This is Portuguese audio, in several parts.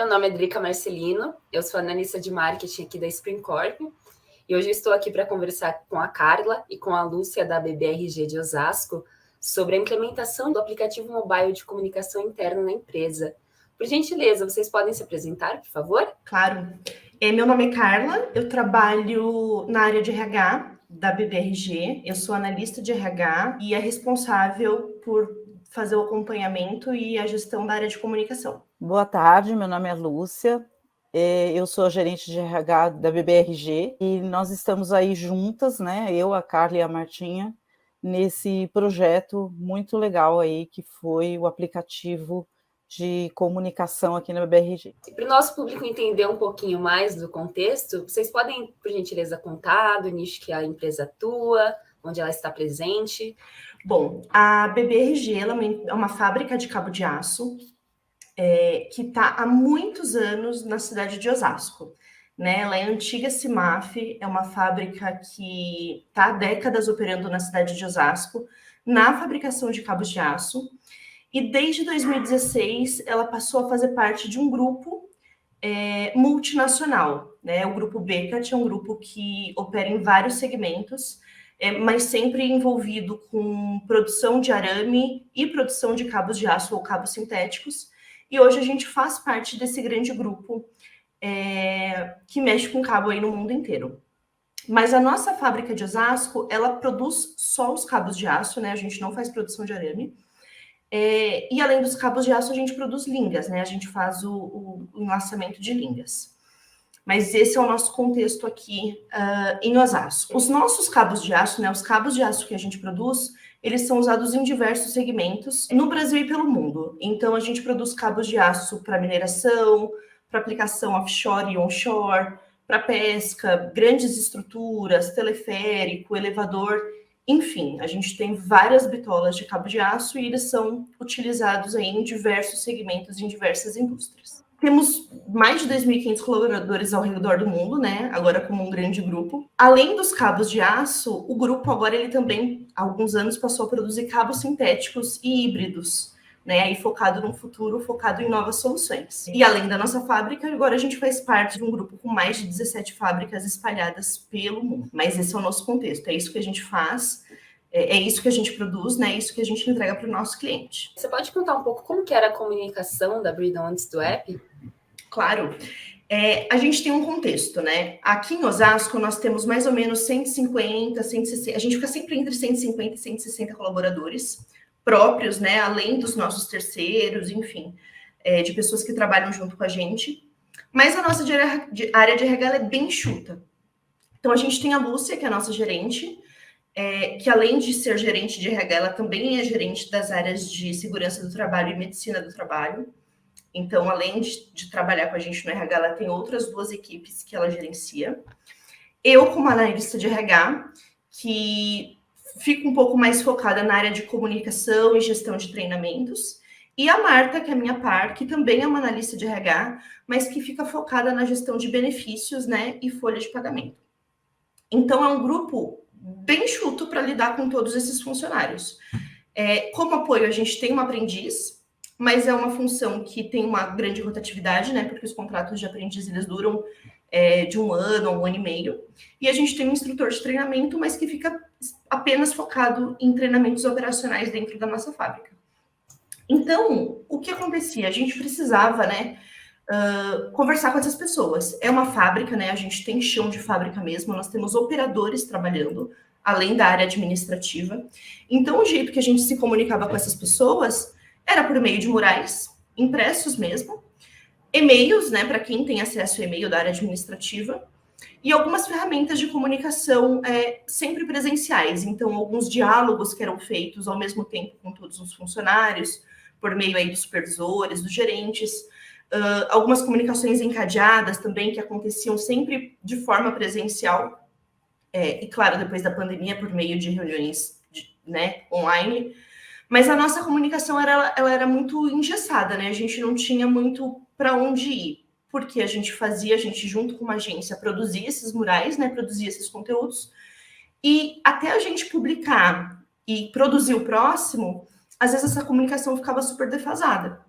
meu nome é Drica Marcelino, eu sou analista de marketing aqui da Spring Corp e hoje eu estou aqui para conversar com a Carla e com a Lúcia da BBRG de Osasco sobre a implementação do aplicativo mobile de comunicação interna na empresa. Por gentileza, vocês podem se apresentar, por favor? Claro. Meu nome é Carla, eu trabalho na área de RH da BBRG, eu sou analista de RH e é responsável por fazer o acompanhamento e a gestão da área de comunicação. Boa tarde, meu nome é Lúcia, eu sou a gerente de RH da BBRG e nós estamos aí juntas, né, eu, a Carla e a Martinha, nesse projeto muito legal aí que foi o aplicativo de comunicação aqui na BBRG. Para o nosso público entender um pouquinho mais do contexto, vocês podem, por gentileza, contar do nicho que a empresa atua, onde ela está presente? Bom, a BBRG ela é uma fábrica de cabo de aço que está há muitos anos na cidade de Osasco. Né? Ela é a antiga CIMAF, é uma fábrica que está há décadas operando na cidade de Osasco, na fabricação de cabos de aço. E desde 2016, ela passou a fazer parte de um grupo multinacional. Né? O grupo Becat é um grupo que opera em vários segmentos, mas sempre envolvido com produção de arame e produção de cabos de aço ou cabos sintéticos. E hoje a gente faz parte desse grande grupo que mexe com cabo aí no mundo inteiro. Mas a nossa fábrica de Osasco, ela produz só os cabos de aço, né? A gente não faz produção de arame. E além dos cabos de aço, a gente produz lingas, né? A gente faz o enlaçamento de lingas. Mas esse é o nosso contexto aqui em Osasco. Os nossos cabos de aço, né? Os cabos de aço que a gente produz, eles são usados em diversos segmentos no Brasil e pelo mundo. Então, a gente produz cabos de aço para mineração, para aplicação offshore e onshore, para pesca, grandes estruturas, teleférico, elevador. Enfim, a gente tem várias bitolas de cabo de aço e eles são utilizados aí em diversos segmentos, em diversas indústrias. Temos mais de 2.500 colaboradores ao redor do mundo, né? Agora como um grande grupo. Além dos cabos de aço, o grupo agora ele também, há alguns anos, passou a produzir cabos sintéticos e híbridos, né? Aí focado no futuro, focado em novas soluções. E além da nossa fábrica, agora a gente faz parte de um grupo com mais de 17 fábricas espalhadas pelo mundo. Mas esse é o nosso contexto, é isso que a gente faz, é isso que a gente produz, né? É isso que a gente entrega para o nosso cliente. Você pode contar um pouco como que era a comunicação da Breedon antes do app? Claro. A gente tem um contexto, né? Aqui em Osasco, nós temos mais ou menos 150, 160, a gente fica sempre entre 150 e 160 colaboradores próprios, né? Além dos nossos terceiros, enfim, de pessoas que trabalham junto com a gente. Mas a nossa área de RH é bem enxuta. Então, a gente tem a Lúcia, que é a nossa gerente, que além de ser gerente de RH, ela também é gerente das áreas de segurança do trabalho e medicina do trabalho. Então, além de trabalhar com a gente no RH, ela tem outras 2 equipes que ela gerencia. Eu, como analista de RH, que fico um pouco mais focada na área de comunicação e gestão de treinamentos. E a Marta, que é minha par, que também é uma analista de RH, mas que fica focada na gestão de benefícios, né, e folha de pagamento. Então, é um grupo bem enxuto para lidar com todos esses funcionários. Como apoio, a gente tem uma aprendiz, mas é uma função que tem uma grande rotatividade, né? Porque os contratos de aprendiz, eles duram de 1 ano a 1 ano e meio. E a gente tem um instrutor de treinamento, mas que fica apenas focado em treinamentos operacionais dentro da nossa fábrica. Então, o que acontecia? A gente precisava, né, conversar com essas pessoas. É uma fábrica, né? A gente tem chão de fábrica mesmo, nós temos operadores trabalhando, além da área administrativa. Então, o jeito que a gente se comunicava com essas pessoas era por meio de murais, impressos mesmo, e-mails, né, para quem tem acesso ao e-mail da área administrativa, e algumas ferramentas de comunicação sempre presenciais. Então, alguns diálogos que eram feitos ao mesmo tempo com todos os funcionários, por meio aí dos supervisores, dos gerentes, algumas comunicações encadeadas também, que aconteciam sempre de forma presencial, e claro, depois da pandemia, por meio de reuniões né, online. Mas a nossa comunicação ela era muito engessada, né? A gente não tinha muito para onde ir, porque a gente junto com uma agência, produzia esses murais, né? Produzia esses conteúdos, e até a gente publicar e produzir o próximo, às vezes essa comunicação ficava super defasada.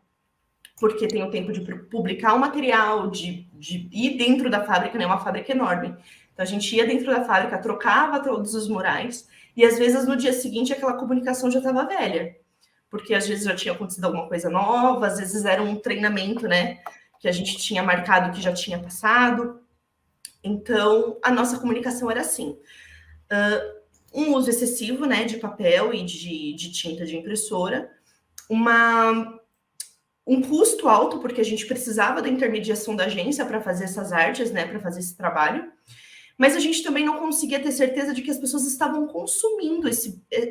porque tem o tempo de publicar o material, de ir dentro da fábrica, né? Uma fábrica enorme. Então, a gente ia dentro da fábrica, trocava todos os murais, e às vezes no dia seguinte aquela comunicação já estava velha, porque às vezes já tinha acontecido alguma coisa nova, às vezes era um treinamento, né? Que a gente tinha marcado que já tinha passado. Então, a nossa comunicação era assim. Um uso excessivo, né, de papel e de tinta de impressora, um custo alto, porque a gente precisava da intermediação da agência para fazer essas artes, né, para fazer esse trabalho, mas a gente também não conseguia ter certeza de que as pessoas estavam consumindo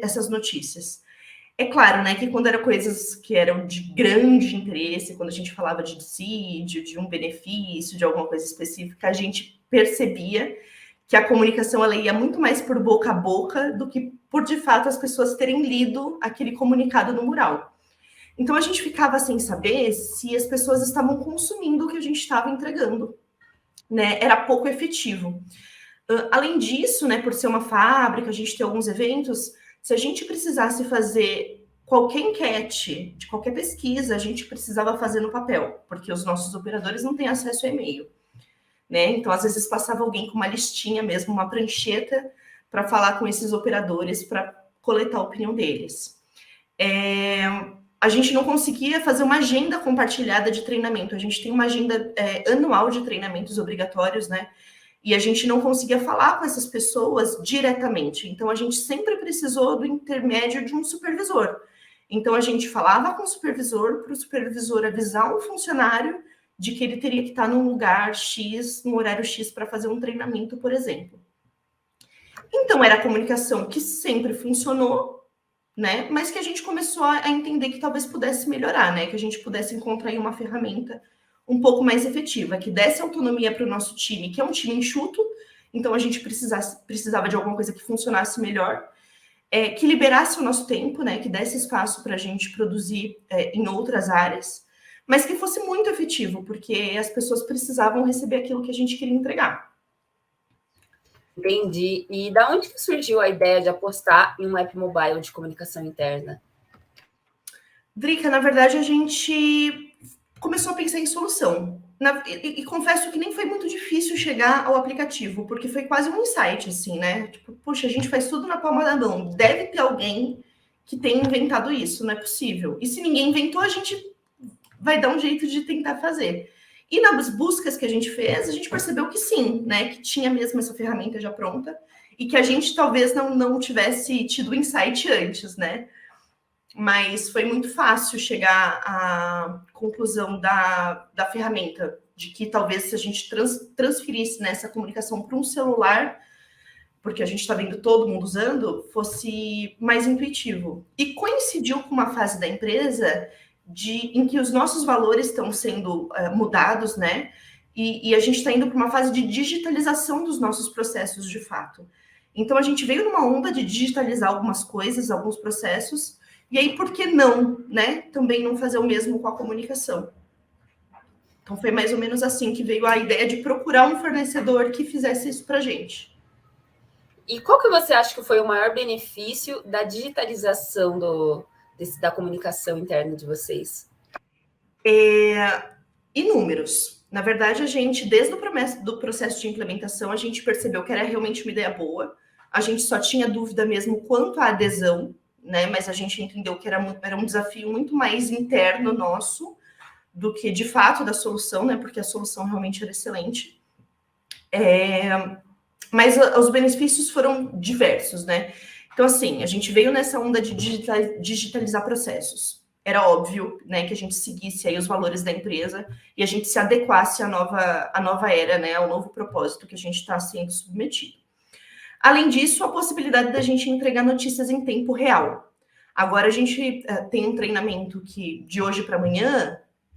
essas notícias. É claro, né, que quando eram coisas que eram de grande interesse, quando a gente falava de dissídio, de um benefício, de alguma coisa específica, a gente percebia que a comunicação ela ia muito mais por boca a boca do que por, de fato, as pessoas terem lido aquele comunicado no mural. Então, a gente ficava sem saber se as pessoas estavam consumindo o que a gente estava entregando, né? Era pouco efetivo. Além disso, né, por ser uma fábrica, a gente tem alguns eventos, se a gente precisasse fazer qualquer enquete, de qualquer pesquisa, a gente precisava fazer no papel, porque os nossos operadores não têm acesso a e-mail, né? Então, às vezes, passava alguém com uma listinha mesmo, uma prancheta, para falar com esses operadores, para coletar a opinião deles. A gente não conseguia fazer uma agenda compartilhada de treinamento. A gente tem uma agenda anual de treinamentos obrigatórios, né? E a gente não conseguia falar com essas pessoas diretamente. Então, a gente sempre precisou do intermédio de um supervisor. Então, a gente falava com o supervisor, para o supervisor avisar um funcionário de que ele teria que estar num lugar X, no horário X, para fazer um treinamento, por exemplo. Então, era a comunicação que sempre funcionou, né? Mas que a gente começou a entender que talvez pudesse melhorar, né? Que a gente pudesse encontrar aí uma ferramenta um pouco mais efetiva, que desse autonomia para o nosso time, que é um time enxuto, então a gente precisava de alguma coisa que funcionasse melhor, que liberasse o nosso tempo, né? Que desse espaço para a gente produzir em outras áreas, mas que fosse muito efetivo, porque as pessoas precisavam receber aquilo que a gente queria entregar. Entendi. E da onde que surgiu a ideia de apostar em um app mobile de comunicação interna? Drica, na verdade, a gente começou a pensar em solução. E confesso que nem foi muito difícil chegar ao aplicativo, porque foi quase um insight, assim, né? Tipo, puxa, a gente faz tudo na palma da mão. Deve ter alguém que tenha inventado isso, não é possível. E se ninguém inventou, a gente vai dar um jeito de tentar fazer. E nas buscas que a gente fez, a gente percebeu que sim, né? Que tinha mesmo essa ferramenta já pronta e que a gente talvez não tivesse tido o insight antes, né? Mas foi muito fácil chegar à conclusão da ferramenta, de que talvez se a gente transferisse nessa comunicação para um celular, porque a gente está vendo todo mundo usando, fosse mais intuitivo. E coincidiu com uma fase da empresa em que os nossos valores estão sendo mudados, né? E a gente está indo para uma fase de digitalização dos nossos processos de fato. Então, a gente veio numa onda de digitalizar algumas coisas, alguns processos, e aí, por que não, né? Também não fazer o mesmo com a comunicação. Então, foi mais ou menos assim que veio a ideia de procurar um fornecedor que fizesse isso para a gente. E qual que você acha que foi o maior benefício da digitalização da comunicação interna de vocês? Inúmeros. Na verdade, a gente, desde o processo de implementação, a gente percebeu que era realmente uma ideia boa. A gente só tinha dúvida mesmo quanto à adesão, né? Mas a gente entendeu que era um desafio muito mais interno nosso do que, de fato, da solução, né? Porque a solução realmente era excelente. Mas os benefícios foram diversos, né? Então, assim, a gente veio nessa onda de digitalizar processos. Era óbvio, né, que a gente seguisse aí os valores da empresa e a gente se adequasse à nova era, né, ao novo propósito que a gente está sendo submetido. Além disso, a possibilidade da gente entregar notícias em tempo real. Agora a gente tem um treinamento que de hoje para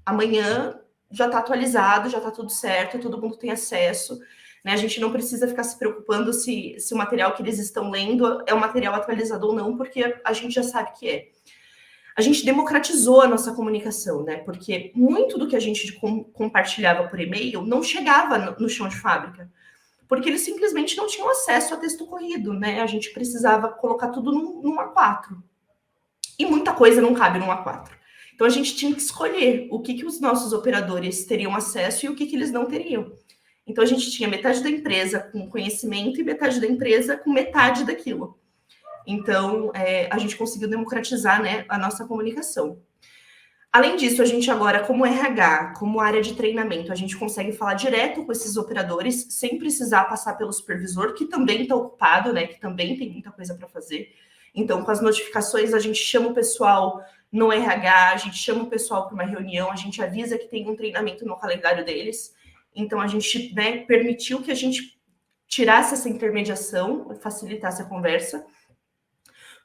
amanhã já está atualizado, já está tudo certo, todo mundo tem acesso. Né? A gente não precisa ficar se preocupando se o material que eles estão lendo é um material atualizado ou não, porque a gente já sabe que é. A gente democratizou a nossa comunicação, né? Porque muito do que a gente compartilhava por e-mail não chegava no chão de fábrica, porque eles simplesmente não tinham acesso a texto corrido, né? A gente precisava colocar tudo num A4. E muita coisa não cabe num A4. Então, a gente tinha que escolher o que os nossos operadores teriam acesso e o que eles não teriam. Então, a gente tinha metade da empresa com conhecimento e metade da empresa com metade daquilo. Então, a gente conseguiu democratizar, né, a nossa comunicação. Além disso, a gente agora, como RH, como área de treinamento, a gente consegue falar direto com esses operadores, sem precisar passar pelo supervisor, que também está ocupado, né, que também tem muita coisa para fazer. Então, com as notificações, a gente chama o pessoal no RH, a gente chama o pessoal para uma reunião, a gente avisa que tem um treinamento no calendário deles. Então, a gente, né, permitiu que a gente tirasse essa intermediação, facilitasse a conversa.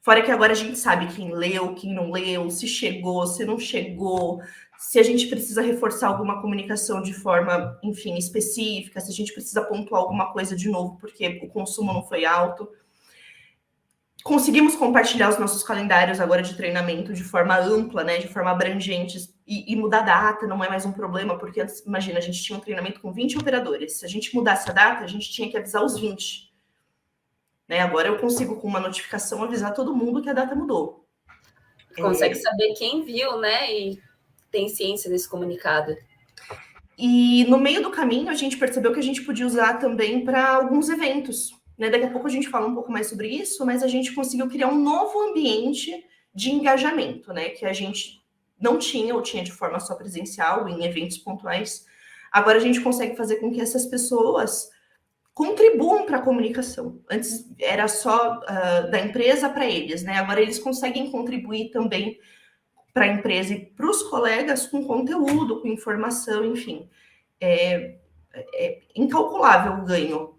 Fora que agora a gente sabe quem leu, quem não leu, se chegou, se não chegou, se a gente precisa reforçar alguma comunicação de forma, enfim, específica, se a gente precisa pontuar alguma coisa de novo porque o consumo não foi alto. Conseguimos compartilhar os nossos calendários agora de treinamento de forma ampla, né, de forma abrangente, e mudar a data não é mais um problema, porque antes, imagina, a gente tinha um treinamento com 20 operadores. Se a gente mudasse a data, a gente tinha que avisar os 20. Né? Agora eu consigo, com uma notificação, avisar todo mundo que a data mudou. Consegue saber quem viu, né? E tem ciência desse comunicado. E no meio do caminho, a gente percebeu que a gente podia usar também para alguns eventos. Né? Daqui a pouco a gente fala um pouco mais sobre isso, mas a gente conseguiu criar um novo ambiente de engajamento, né? Que a gente não tinha, ou tinha de forma só presencial, em eventos pontuais. Agora a gente consegue fazer com que essas pessoas contribuam para a comunicação. Antes era só da empresa para eles, né? Agora eles conseguem contribuir também para a empresa e para os colegas com conteúdo, com informação, enfim. É incalculável o ganho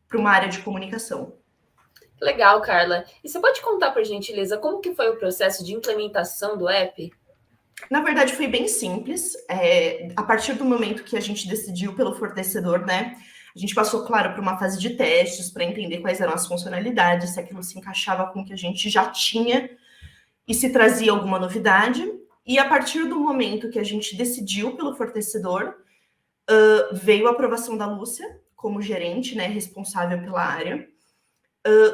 para uma área de comunicação. Legal, Carla. E você pode contar, por gentileza, como que foi o processo de implementação do app? Na verdade, foi bem simples. A partir do momento que a gente decidiu pelo fornecedor, né? A gente passou, claro, por uma fase de testes para entender quais eram as funcionalidades, se aquilo se encaixava com o que a gente já tinha e se trazia alguma novidade. E a partir do momento que a gente decidiu pelo fornecedor, veio a aprovação da Lúcia como gerente, né, responsável pela área.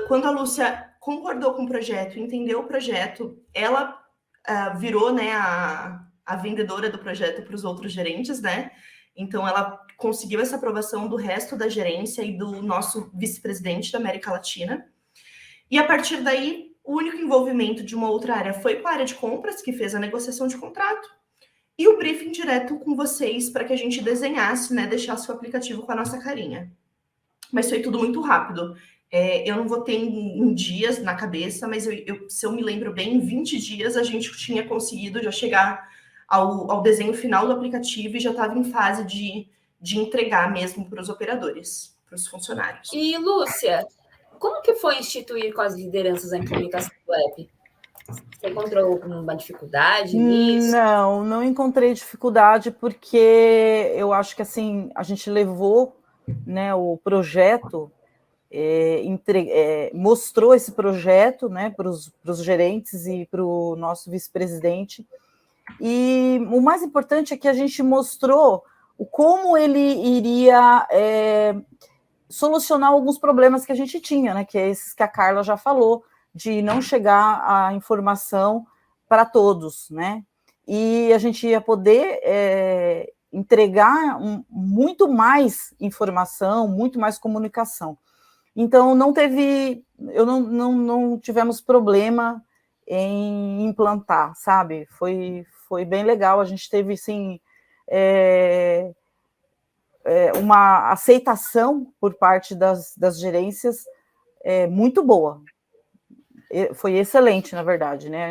Quando a Lúcia concordou com o projeto, entendeu o projeto, ela virou, né, a vendedora do projeto para os outros gerentes, né? Então, ela conseguiu essa aprovação do resto da gerência e do nosso vice-presidente da América Latina. E, a partir daí, o único envolvimento de uma outra área foi com a área de compras, que fez a negociação de contrato, e o briefing direto com vocês para que a gente desenhasse, né, deixasse o aplicativo com a nossa carinha. Mas foi tudo muito rápido. Eu não vou ter em dias na cabeça, mas se eu me lembro bem, em 20 dias a gente tinha conseguido já chegar ao desenho final do aplicativo e já estava em fase de entregar mesmo para os operadores, para os funcionários. E, Lúcia, como que foi instituir com as lideranças a implementação do app? Você encontrou alguma dificuldade nisso? Não encontrei dificuldade, porque eu acho que assim, a gente levou, né, o projeto, mostrou esse projeto, né, para os gerentes e para o nosso vice-presidente. E o mais importante é que a gente mostrou como ele iria solucionar alguns problemas que a gente tinha, né, que é esses que a Carla já falou, de não chegar a informação para todos, né? E a gente ia poder entregar muito mais informação, muito mais comunicação. Então, não tivemos problema em implantar, sabe? Foi bem legal, a gente teve, assim, uma aceitação por parte das gerências muito boa. Foi excelente, na verdade, né?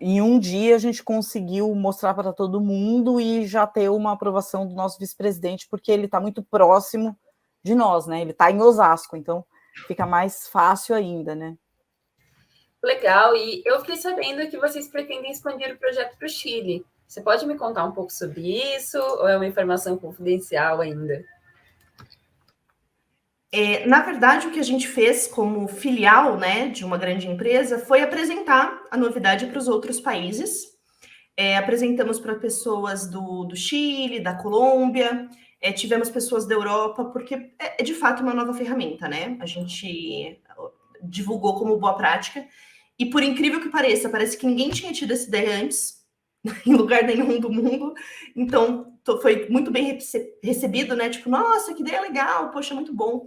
Em um dia a gente conseguiu mostrar para todo mundo e já ter uma aprovação do nosso vice-presidente, porque ele está muito próximo de nós, né? Ele está em Osasco, então fica mais fácil ainda, né? Legal, e eu fiquei sabendo que vocês pretendem expandir o projeto para o Chile. Você pode me contar um pouco sobre isso, ou é uma informação confidencial ainda? Na verdade, o que a gente fez como filial, né, de uma grande empresa foi apresentar a novidade para os outros países. Apresentamos para pessoas do Chile, da Colômbia, tivemos pessoas da Europa, porque é de fato uma nova ferramenta, né? A gente divulgou como boa prática. E por incrível que pareça, parece que ninguém tinha tido essa ideia antes, em lugar nenhum do mundo. Então, foi muito bem recebido, né? Tipo, nossa, que ideia legal, poxa, muito bom.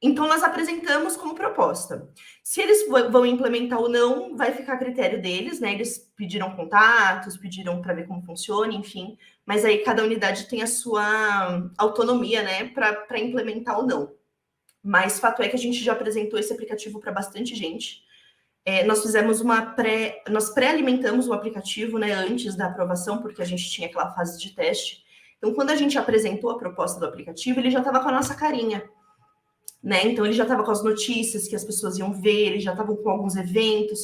Então, nós apresentamos como proposta. Se eles vão implementar ou não, vai ficar a critério deles, né? Eles pediram contatos, pediram para ver como funciona, enfim. Mas aí cada unidade tem a sua autonomia, né? Para implementar ou não. Mas fato é que a gente já apresentou esse aplicativo para bastante gente. Nós fizemos nós pré-alimentamos o aplicativo, né, antes da aprovação, porque a gente tinha aquela fase de teste. Então, quando a gente apresentou a proposta do aplicativo, ele já estava com a nossa carinha, né? Então, ele já estava com as notícias que as pessoas iam ver, ele já estava com alguns eventos.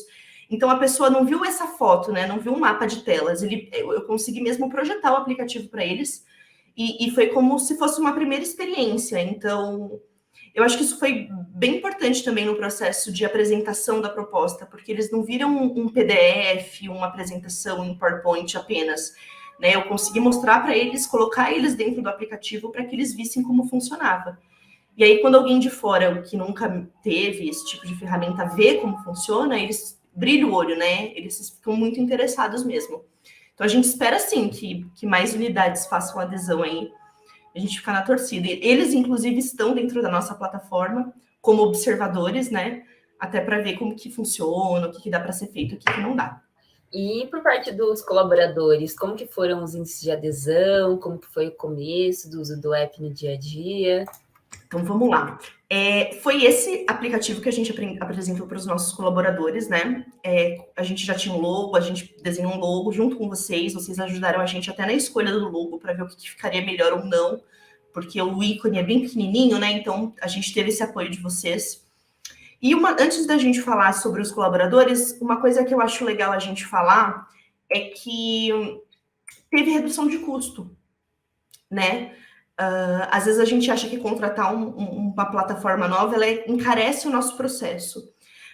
Então, a pessoa não viu essa foto, né? Não viu um mapa de telas. Eu consegui mesmo projetar o aplicativo para eles e foi como se fosse uma primeira experiência. Então, eu acho que isso foi bem importante também no processo de apresentação da proposta, porque eles não viram um PDF, uma apresentação em PowerPoint apenas, né? Eu consegui mostrar para eles, colocar eles dentro do aplicativo para que eles vissem como funcionava. E aí, quando alguém de fora, que nunca teve esse tipo de ferramenta, vê como funciona, eles brilham o olho, né? Eles ficam muito interessados mesmo. Então, a gente espera, sim, que mais unidades façam adesão aí. A gente fica na torcida. Eles, inclusive, estão dentro da nossa plataforma como observadores, né? Até para ver como que funciona, o que dá para ser feito, o que não dá. E por parte dos colaboradores, como que foram os índices de adesão? Como que foi o começo do uso do app no dia a dia? Então, vamos lá. Foi esse aplicativo que a gente apresentou para os nossos colaboradores, né? A gente já tinha um logo, a gente desenhou um logo junto com vocês ajudaram a gente até na escolha do logo para ver o que ficaria melhor ou não, porque o ícone é bem pequenininho, né? Então, a gente teve esse apoio de vocês. E antes da gente falar sobre os colaboradores, uma coisa que eu acho legal a gente falar é que teve redução de custo, né? Às vezes a gente acha que contratar uma plataforma nova, ela encarece o nosso processo.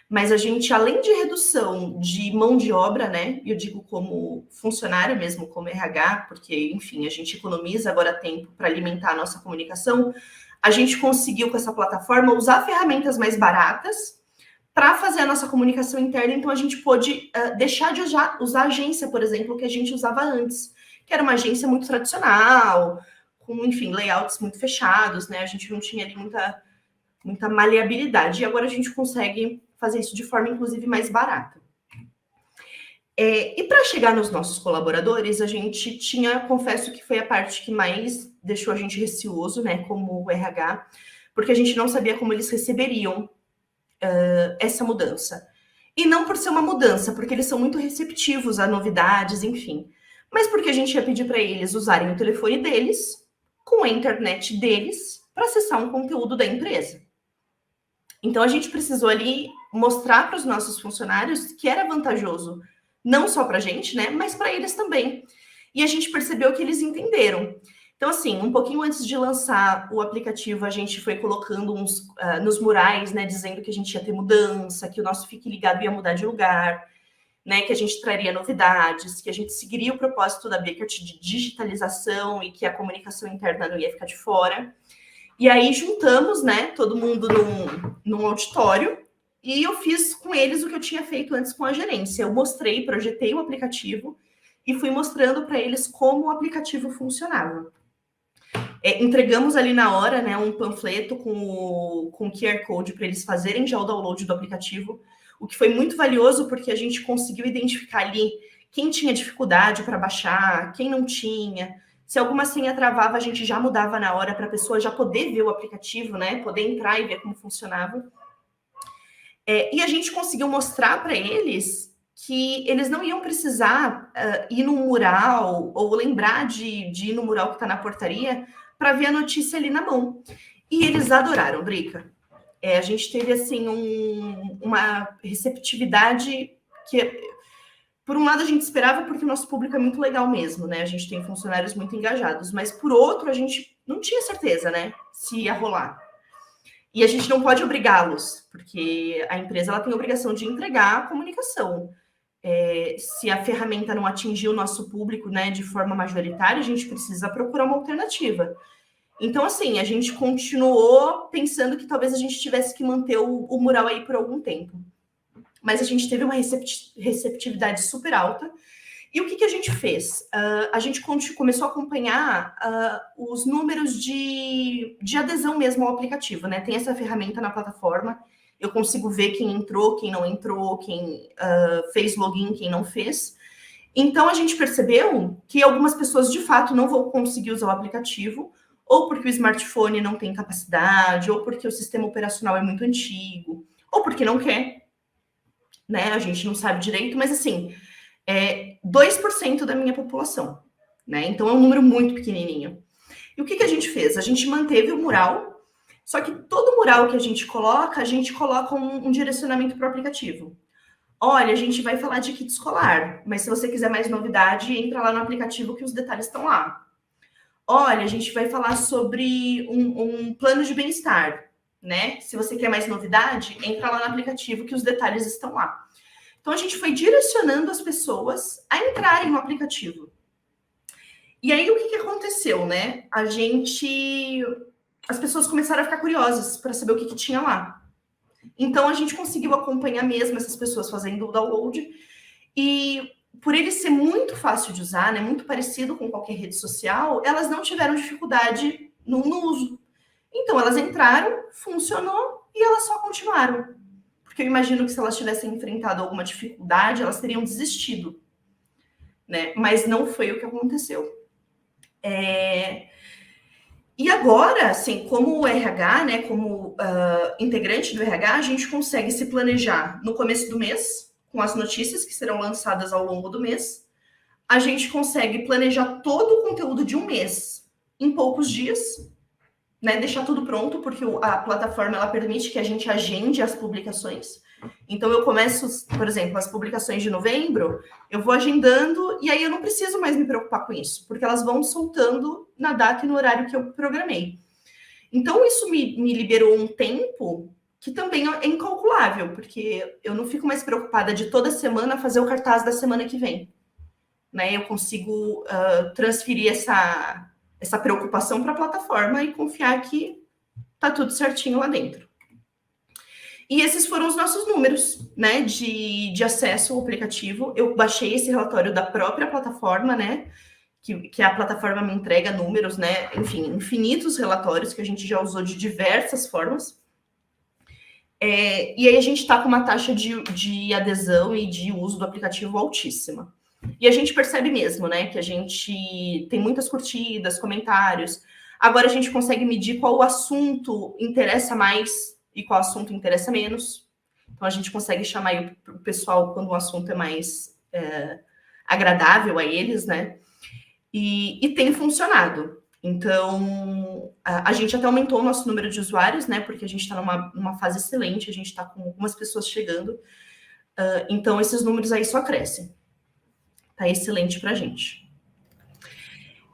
Mas a gente, além de redução de mão de obra, né? Eu digo como funcionário mesmo, como RH, porque, enfim, a gente economiza agora tempo para alimentar a nossa comunicação. A gente conseguiu, com essa plataforma, usar ferramentas mais baratas para fazer a nossa comunicação interna. Então, a gente pôde deixar de usar a agência, por exemplo, que a gente usava antes, que era uma agência muito tradicional, com, enfim, layouts muito fechados, né? A gente não tinha ali muita maleabilidade. E agora a gente consegue fazer isso de forma, inclusive, mais barata. E para chegar nos nossos colaboradores, a gente confesso que foi a parte que mais deixou a gente receoso, né? Como o RH, porque a gente não sabia como eles receberiam essa mudança. E não por ser uma mudança, porque eles são muito receptivos a novidades, enfim. Mas porque a gente ia pedir para eles usarem o telefone deles com a internet deles para acessar um conteúdo da empresa. Então, a gente precisou ali mostrar para os nossos funcionários que era vantajoso, não só para a gente, né, mas para eles também. E a gente percebeu que eles entenderam. Então, assim, um pouquinho antes de lançar o aplicativo, a gente foi colocando nos murais, né, dizendo que a gente ia ter mudança, que o nosso Fique Ligado ia mudar de lugar, né, que a gente traria novidades, que a gente seguiria o propósito da Beckert de digitalização e que a comunicação interna não ia ficar de fora. E aí juntamos, né, todo mundo num auditório e eu fiz com eles o que eu tinha feito antes com a gerência. Eu projetei o aplicativo e fui mostrando para eles como o aplicativo funcionava. Entregamos ali na hora, né, um panfleto com QR Code para eles fazerem já o download do aplicativo, o que foi muito valioso porque a gente conseguiu identificar ali quem tinha dificuldade para baixar, quem não tinha. Se alguma senha travava, a gente já mudava na hora para a pessoa já poder ver o aplicativo, né? Poder entrar e ver como funcionava. E a gente conseguiu mostrar para eles que eles não iam precisar ir no mural ou lembrar de ir no mural que está na portaria para ver a notícia ali na mão. E eles adoraram, Drica. A gente teve, assim, uma receptividade que, por um lado, a gente esperava porque o nosso público é muito legal mesmo, né? A gente tem funcionários muito engajados, mas, por outro, a gente não tinha certeza, né? Se ia rolar. E a gente não pode obrigá-los, porque a empresa ela tem a obrigação de entregar a comunicação. Se a ferramenta não atingir o nosso público, né, de forma majoritária, a gente precisa procurar uma alternativa. Então, assim, a gente continuou pensando que talvez a gente tivesse que manter o mural aí por algum tempo. mas a gente teve uma receptividade super alta. E o que a gente fez? A gente começou a acompanhar os números de adesão mesmo ao aplicativo, né? Tem essa ferramenta na plataforma, eu consigo ver quem entrou, quem não entrou, quem fez login, quem não fez. Então, a gente percebeu que algumas pessoas, de fato, não vão conseguir usar o aplicativo, ou porque o smartphone não tem capacidade, ou porque o sistema operacional é muito antigo, ou porque não quer, né? A gente não sabe direito, mas assim, 2% da minha população, né? Então é um número muito pequenininho. E o que a gente fez? A gente manteve o mural, só que todo mural que a gente coloca um direcionamento para o aplicativo. Olha, a gente vai falar de kit escolar, mas se você quiser mais novidade, entra lá no aplicativo que os detalhes estão lá. Olha, a gente vai falar sobre um plano de bem-estar, né? Se você quer mais novidade, entra lá no aplicativo que os detalhes estão lá. Então, a gente foi direcionando as pessoas a entrarem no aplicativo. E aí, o que aconteceu, né? As pessoas começaram a ficar curiosas para saber o que tinha lá. Então, a gente conseguiu acompanhar mesmo essas pessoas fazendo o download. E por ele ser muito fácil de usar, né, muito parecido com qualquer rede social, elas não tiveram dificuldade no uso. Então, elas entraram, funcionou e elas só continuaram. Porque eu imagino que se elas tivessem enfrentado alguma dificuldade, elas teriam desistido, né? Mas não foi o que aconteceu. E agora, assim, como o RH, né, como integrante do RH, a gente consegue se planejar no começo do mês, com as notícias que serão lançadas ao longo do mês. A gente consegue planejar todo o conteúdo de um mês em poucos dias, né, deixar tudo pronto, porque a plataforma ela permite que a gente agende as publicações. Então, eu começo, por exemplo, as publicações de novembro, eu vou agendando e aí eu não preciso mais me preocupar com isso, porque elas vão soltando na data e no horário que eu programei. Então, isso me liberou um tempo que também é incalculável, porque eu não fico mais preocupada de toda semana fazer o cartaz da semana que vem. Né? Eu consigo transferir essa preocupação para a plataforma e confiar que tá tudo certinho lá dentro. E esses foram os nossos números, né, de acesso ao aplicativo. Eu baixei esse relatório da própria plataforma, né, que a plataforma me entrega números, né, enfim, infinitos relatórios que a gente já usou de diversas formas. E aí a gente está com uma taxa de adesão e de uso do aplicativo altíssima. E a gente percebe mesmo, né, que a gente tem muitas curtidas, comentários. Agora a gente consegue medir qual assunto interessa mais e qual assunto interessa menos. Então, a gente consegue chamar o pessoal quando o assunto é mais agradável a eles, né? E tem funcionado. Então, a gente até aumentou o nosso número de usuários, né? Porque a gente está numa fase excelente, a gente está com algumas pessoas chegando. Então, esses números aí só crescem. Tá excelente para a gente.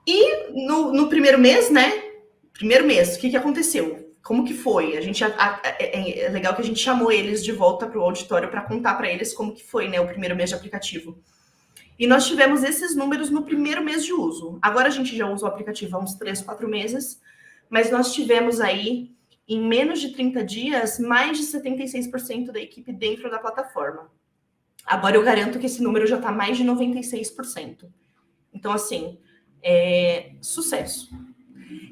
E no primeiro mês, né? Primeiro mês, o que aconteceu? Como que foi? É legal que a gente chamou eles de volta para o auditório para contar para eles como que foi, né, o primeiro mês de aplicativo. E nós tivemos esses números no primeiro mês de uso. Agora a gente já usa o aplicativo há uns 3, 4 meses, mas nós tivemos aí, em menos de 30 dias, mais de 76% da equipe dentro da plataforma. Agora eu garanto que esse número já está mais de 96%. Então, assim, sucesso.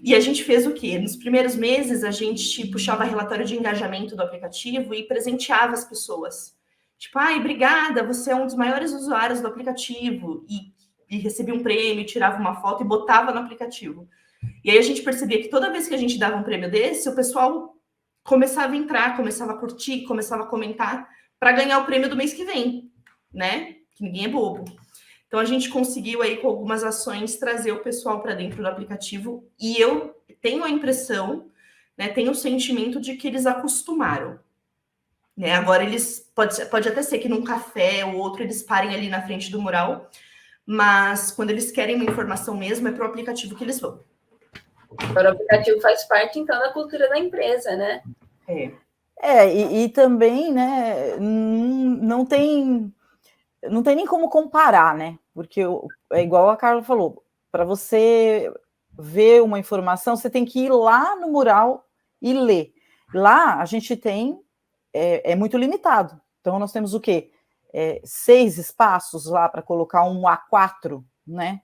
E a gente fez o quê? Nos primeiros meses, a gente puxava relatório de engajamento do aplicativo e presenteava as pessoas. Tipo, obrigada, você é um dos maiores usuários do aplicativo. E recebia um prêmio, tirava uma foto e botava no aplicativo. E aí a gente percebia que toda vez que a gente dava um prêmio desse, o pessoal começava a entrar, começava a curtir, começava a comentar para ganhar o prêmio do mês que vem, né? Que ninguém é bobo. Então, a gente conseguiu aí, com algumas ações, trazer o pessoal para dentro do aplicativo. E eu tenho a impressão, né, tenho o sentimento de que eles acostumaram. Né? Agora, eles pode até ser que num café ou outro eles parem ali na frente do mural, mas quando eles querem uma informação mesmo, é para o aplicativo que eles vão. Agora, o aplicativo faz parte, então, da cultura da empresa, né? E também, né, não tem nem como comparar, né? Porque é igual a Carla falou, para você ver uma informação, você tem que ir lá no mural e ler. Lá a gente tem, é muito limitado. Então, nós temos o quê? 6 espaços lá para colocar um A4, né?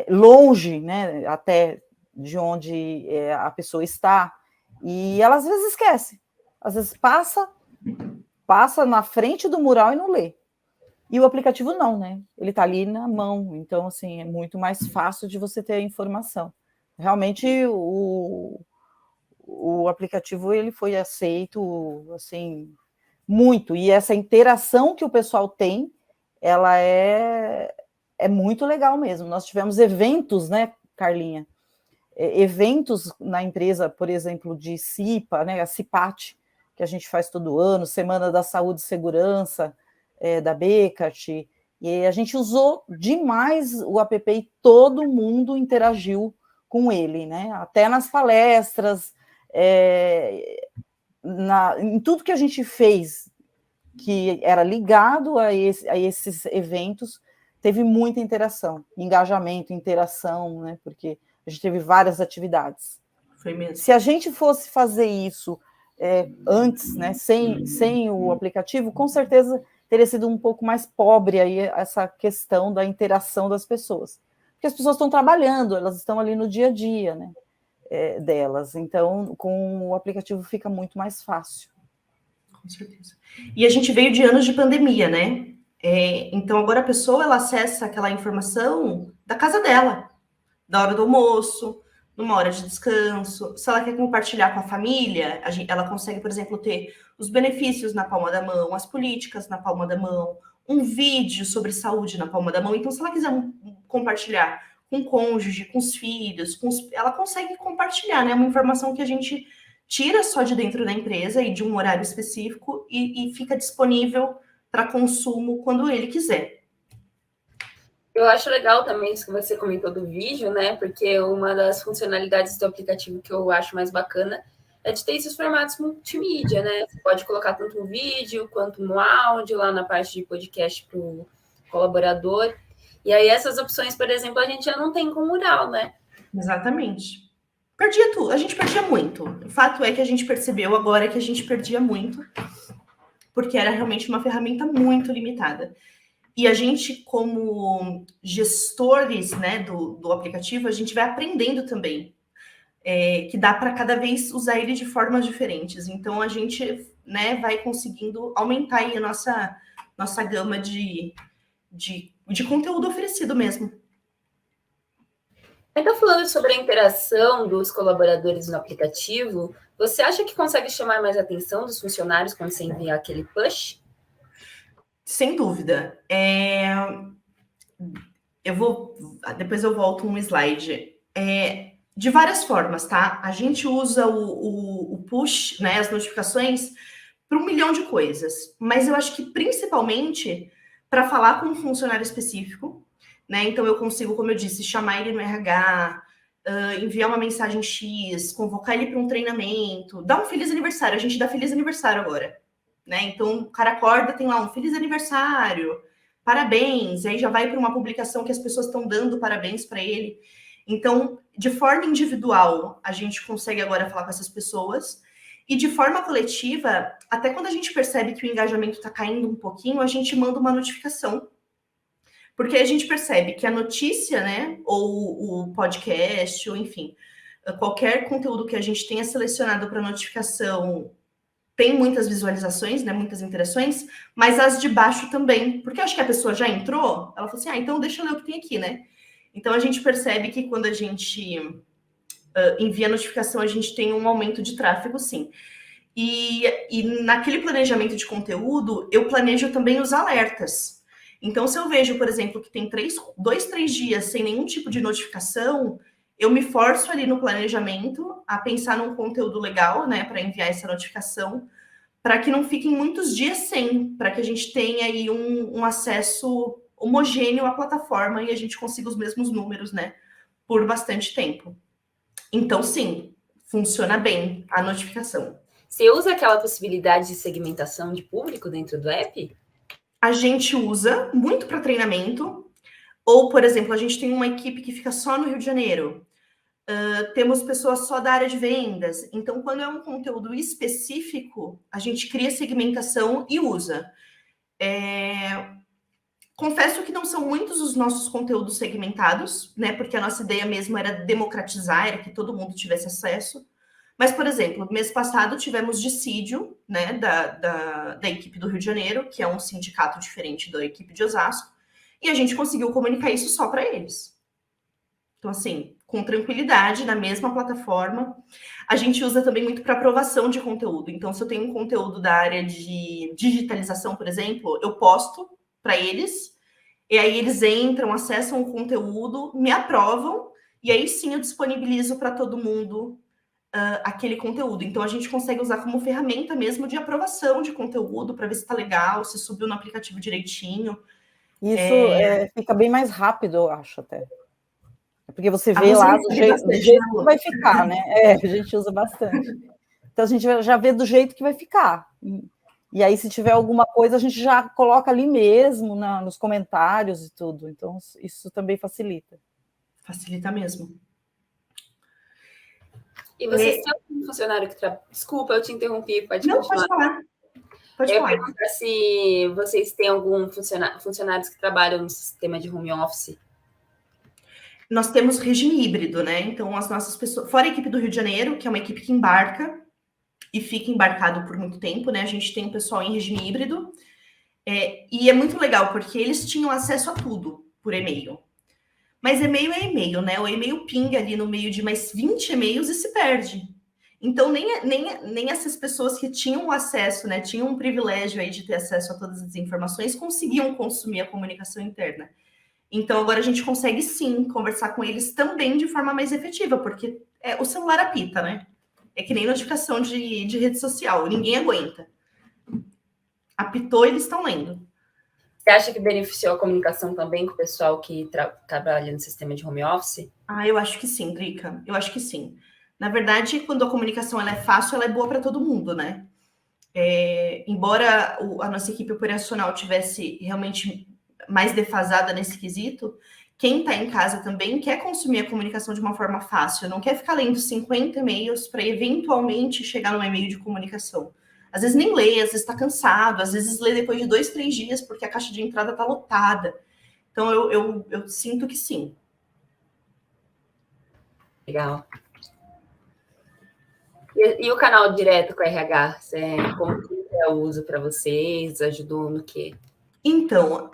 Longe, né? Até de onde a pessoa está. E ela, às vezes, esquece. Às vezes, passa na frente do mural e não lê. E o aplicativo não, né? Ele está ali na mão. Então, assim, é muito mais fácil de você ter a informação. Realmente, o aplicativo ele foi aceito, assim, muito. E essa interação que o pessoal tem, ela é muito legal mesmo. Nós tivemos eventos, né, Carlinha? Eventos na empresa, por exemplo, de CIPA, né, a CIPAT, que a gente faz todo ano, Semana da Saúde e Segurança, da Becat, e a gente usou demais o app e todo mundo interagiu com ele, né? Até nas palestras, em tudo que a gente fez que era ligado a esses eventos, teve muita interação, engajamento, interação, né? Porque a gente teve várias atividades. Foi mesmo. Se a gente fosse fazer isso antes, né, sem o aplicativo, com certeza teria sido um pouco mais pobre aí essa questão da interação das pessoas. Porque as pessoas estão trabalhando, elas estão ali no dia a dia, né, delas. Então, com o aplicativo fica muito mais fácil. Com certeza. E a gente veio de anos de pandemia, né? Então, agora a pessoa ela acessa aquela informação da casa dela, da hora do almoço, numa hora de descanso. Se ela quer compartilhar com a família, ela consegue, por exemplo, ter os benefícios na palma da mão, as políticas na palma da mão, um vídeo sobre saúde na palma da mão. Então, se ela quiser compartilhar com o cônjuge, com os filhos, ela consegue compartilhar, né? Uma informação que a gente tira só de dentro da empresa e de um horário específico e fica disponível para consumo quando ele quiser. Eu acho legal também isso que você comentou do vídeo, né? Porque uma das funcionalidades do aplicativo que eu acho mais bacana é de ter esses formatos multimídia, né? Você pode colocar tanto um vídeo quanto um áudio lá na parte de podcast para o colaborador. E aí essas opções, por exemplo, a gente já não tem com o mural, né? Exatamente. Perdia tudo, a gente perdia muito. O fato é que a gente percebeu agora que a gente perdia muito, porque era realmente uma ferramenta muito limitada. E a gente, como gestores, né, do aplicativo, a gente vai aprendendo também que dá para cada vez usar ele de formas diferentes. Então, a gente, né, vai conseguindo aumentar aí a nossa gama de conteúdo oferecido mesmo. Ainda falando sobre a interação dos colaboradores no aplicativo, você acha que consegue chamar mais a atenção dos funcionários quando você envia aquele push? Sem dúvida. Depois eu volto um slide. De várias formas, tá? A gente usa o push, né, as notificações, para 1 milhão de coisas. Mas eu acho que principalmente para falar com um funcionário específico, né? Então eu consigo, como eu disse, chamar ele no RH, enviar uma mensagem X, convocar ele para um treinamento, dar um feliz aniversário. A gente dá feliz aniversário agora, né? Então o cara acorda, tem lá um feliz aniversário, parabéns, e aí já vai para uma publicação que as pessoas estão dando parabéns para ele. Então, de forma individual, a gente consegue agora falar com essas pessoas. E de forma coletiva, até quando a gente percebe que o engajamento está caindo um pouquinho, a gente manda uma notificação. Porque a gente percebe que a notícia, né, ou o podcast, ou enfim, qualquer conteúdo que a gente tenha selecionado para notificação tem muitas visualizações, né, muitas interações, mas as de baixo também. Porque eu acho que a pessoa já entrou, ela falou assim, então deixa eu ler o que tem aqui, né? Então, a gente percebe que quando a gente envia notificação, a gente tem um aumento de tráfego, sim. E naquele planejamento de conteúdo, eu planejo também os alertas. Então, se eu vejo, por exemplo, que tem 2, 3 dias sem nenhum tipo de notificação, eu me forço ali no planejamento a pensar num conteúdo legal, né, para enviar essa notificação, para que não fiquem muitos dias sem, para que a gente tenha aí um acesso homogêneo à plataforma e a gente consiga os mesmos números, né, por bastante tempo. Então, sim, funciona bem a notificação. Você usa aquela possibilidade de segmentação de público dentro do app? A gente usa muito para treinamento, ou, por exemplo, a gente tem uma equipe que fica só no Rio de Janeiro. temos pessoas só da área de vendas. Então, quando é um conteúdo específico, a gente cria segmentação e usa. Confesso que não são muitos os nossos conteúdos segmentados, né? Porque a nossa ideia mesmo era democratizar, era que todo mundo tivesse acesso. Mas, por exemplo, mês passado tivemos dissídio, né, da equipe do Rio de Janeiro, que é um sindicato diferente da equipe de Osasco, e a gente conseguiu comunicar isso só para eles. Então, assim, com tranquilidade, na mesma plataforma. A gente usa também muito para aprovação de conteúdo. Então, se eu tenho um conteúdo da área de digitalização, por exemplo, eu posto para eles, e aí eles entram, acessam o conteúdo, me aprovam, e aí sim eu disponibilizo para todo mundo aquele conteúdo. Então, a gente consegue usar como ferramenta mesmo de aprovação de conteúdo, para ver se está legal, se subiu no aplicativo direitinho. Isso fica bem mais rápido, eu acho, até. Porque você vê lá do jeito que vai ficar, né? A gente usa bastante. Então, a gente já vê do jeito que vai ficar. E aí, se tiver alguma coisa, a gente já coloca ali mesmo, nos comentários e tudo. Então, isso também facilita. Facilita mesmo. E vocês têm algum funcionário que trabalha... Desculpa, eu te interrompi, pode continuar. Não, pode falar. Eu ia perguntar se vocês têm algum funcionários que trabalham no sistema de home office. Nós temos regime híbrido, né? Então, as nossas pessoas... Fora a equipe do Rio de Janeiro, que é uma equipe que embarca e fica embarcado por muito tempo, né? A gente tem um pessoal em regime híbrido. E é muito legal, porque eles tinham acesso a tudo por e-mail. Mas e-mail é e-mail, né? O e-mail pinga ali no meio de mais 20 e-mails e se perde. Então, nem essas pessoas que tinham acesso, né? Tinham um privilégio aí de ter acesso a todas as informações, conseguiam consumir a comunicação interna. Então, agora a gente consegue, sim, conversar com eles também de forma mais efetiva, porque o celular apita, né? É que nem notificação de rede social, ninguém aguenta. Apitou, eles estão lendo. Você acha que beneficiou a comunicação também com o pessoal que trabalha no sistema de home office? Eu acho que sim, Drica. Eu acho que sim. Na verdade, quando a comunicação ela é fácil, ela é boa para todo mundo, né? Embora a nossa equipe operacional tivesse realmente mais defasada nesse quesito, quem está em casa também quer consumir a comunicação de uma forma fácil, não quer ficar lendo 50 e-mails para eventualmente chegar num e-mail de comunicação. Às vezes nem lê, às vezes está cansado, às vezes lê depois de 2, 3 dias porque a caixa de entrada está lotada. Então, eu sinto que sim. Legal. E o canal direto com a RH? Como que é o uso para vocês? Ajudou no quê? Então,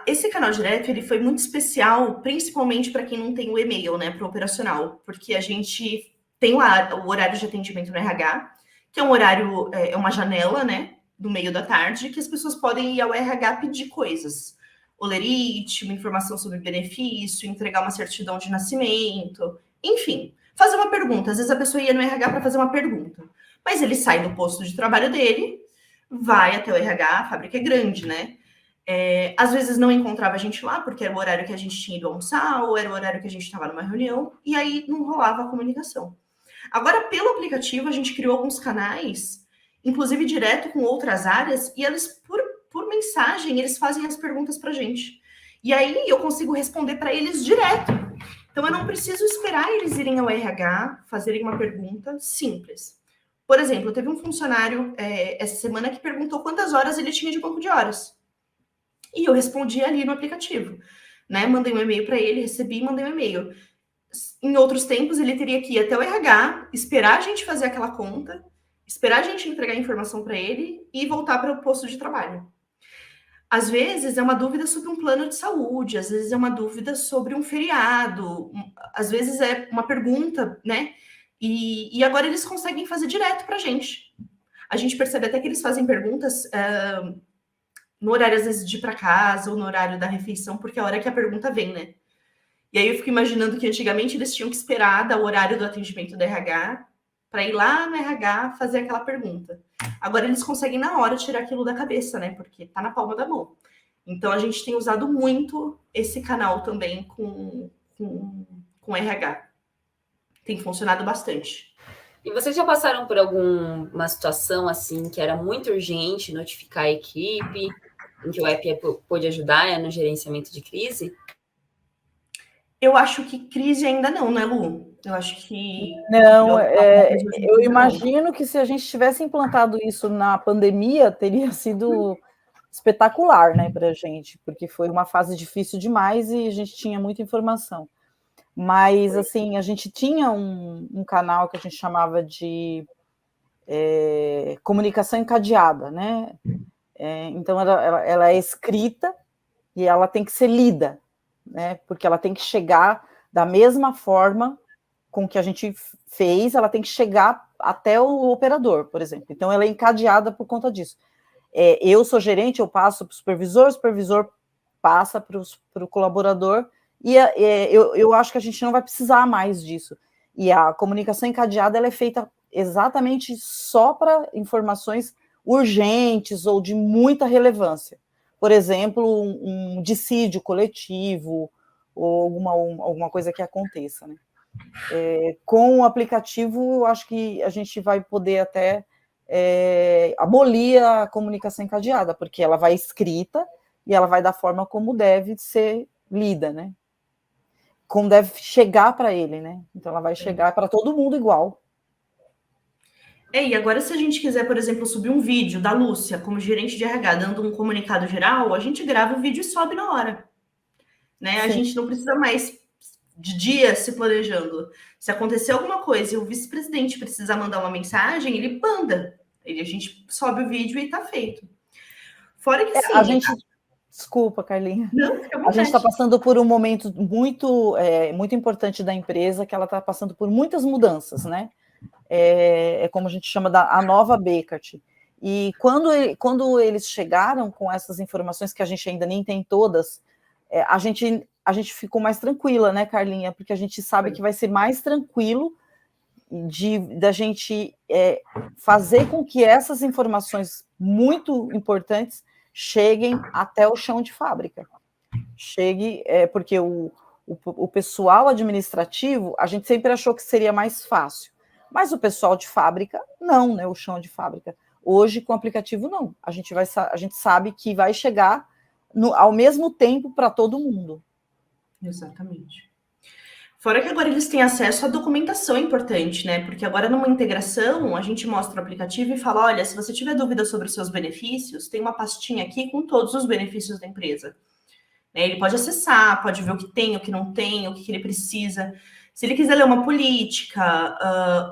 esse canal direto ele foi muito especial, principalmente para quem não tem o e-mail, né, para o operacional, porque a gente tem o horário de atendimento no RH, que é um horário, uma janela, né, do meio da tarde, que as pessoas podem ir ao RH pedir coisas. Olerite, uma informação sobre benefício, entregar uma certidão de nascimento, enfim, fazer uma pergunta. Às vezes a pessoa ia no RH para fazer uma pergunta, mas ele sai do posto de trabalho dele, vai até o RH, a fábrica é grande, né? Às vezes não encontrava a gente lá, porque era o horário que a gente tinha ido almoçar, ou era o horário que a gente estava numa reunião, e aí não rolava a comunicação. Agora, pelo aplicativo, a gente criou alguns canais, inclusive direto com outras áreas, e eles, por mensagem, eles fazem as perguntas para a gente. E aí eu consigo responder para eles direto. Então, eu não preciso esperar eles irem ao RH, fazerem uma pergunta simples. Por exemplo, teve um funcionário essa semana que perguntou quantas horas ele tinha de banco de horas. E eu respondi ali no aplicativo, né? Mandei um e-mail para ele, recebi e mandei um e-mail. Em outros tempos, ele teria que ir até o RH, esperar a gente fazer aquela conta, esperar a gente entregar a informação para ele e voltar para o posto de trabalho. Às vezes é uma dúvida sobre um plano de saúde, às vezes é uma dúvida sobre um feriado, às vezes é uma pergunta, né? E agora eles conseguem fazer direto para a gente. A gente percebe até que eles fazem perguntas no horário, às vezes, de ir para casa ou no horário da refeição, porque é a hora que a pergunta vem, né? E aí eu fico imaginando que antigamente eles tinham que esperar dar o horário do atendimento da RH para ir lá no RH fazer aquela pergunta. Agora eles conseguem na hora tirar aquilo da cabeça, né? Porque tá na palma da mão. Então a gente tem usado muito esse canal também com RH. Tem funcionado bastante. E vocês já passaram por alguma situação assim que era muito urgente notificar a equipe, em que o app pôde ajudar no gerenciamento de crise? Eu acho que crise ainda não, né, Lu? Eu acho que... Não, eu imagino que se a gente tivesse implantado isso na pandemia, teria sido espetacular, né, para a gente, porque foi uma fase difícil demais e a gente tinha muita informação. Mas, assim, a gente tinha um canal que a gente chamava de comunicação encadeada, né? Então, ela é escrita e ela tem que ser lida, né? Porque ela tem que chegar da mesma forma com que a gente fez, ela tem que chegar até o operador, por exemplo. Então, ela é encadeada por conta disso. Eu sou gerente, eu passo para o supervisor passa para o colaborador, e eu acho que a gente não vai precisar mais disso. E a comunicação encadeada ela é feita exatamente só para informações urgentes ou de muita relevância. Por exemplo, um dissídio coletivo ou alguma coisa que aconteça, né? Com o aplicativo, eu acho que a gente vai poder até abolir a comunicação encadeada, porque ela vai escrita e ela vai da forma como deve ser lida, né? Como deve chegar para ele, né? Então ela vai chegar para todo mundo igual. E agora se a gente quiser, por exemplo, subir um vídeo da Lúcia como gerente de RH dando um comunicado geral, a gente grava o vídeo e sobe na hora. Né? A gente não precisa mais de dias se planejando. Se acontecer alguma coisa e o vice-presidente precisar mandar uma mensagem, ele manda. A gente sobe o vídeo e tá feito. Fora que sim. A gente... Desculpa, Carlinha. Não, fica à vontade. A gente está passando por um momento muito importante da empresa, que ela está passando por muitas mudanças, né? Como a gente chama a nova Bekaert. E quando eles chegaram com essas informações, que a gente ainda nem tem todas, a gente ficou mais tranquila, né, Carlinha? Porque a gente sabe que vai ser mais tranquilo da gente fazer com que essas informações muito importantes cheguem até o chão de fábrica. Porque o pessoal administrativo, a gente sempre achou que seria mais fácil, mas o pessoal de fábrica, não, né, o chão de fábrica. Hoje, com o aplicativo, não. A gente sabe que vai chegar ao mesmo tempo para todo mundo. Exatamente. Fora que agora eles têm acesso à documentação importante, né? Porque agora numa integração, a gente mostra o aplicativo e fala, olha, se você tiver dúvida sobre os seus benefícios, tem uma pastinha aqui com todos os benefícios da empresa. Ele pode acessar, pode ver o que tem, o que não tem, o que ele precisa. Se ele quiser ler uma política,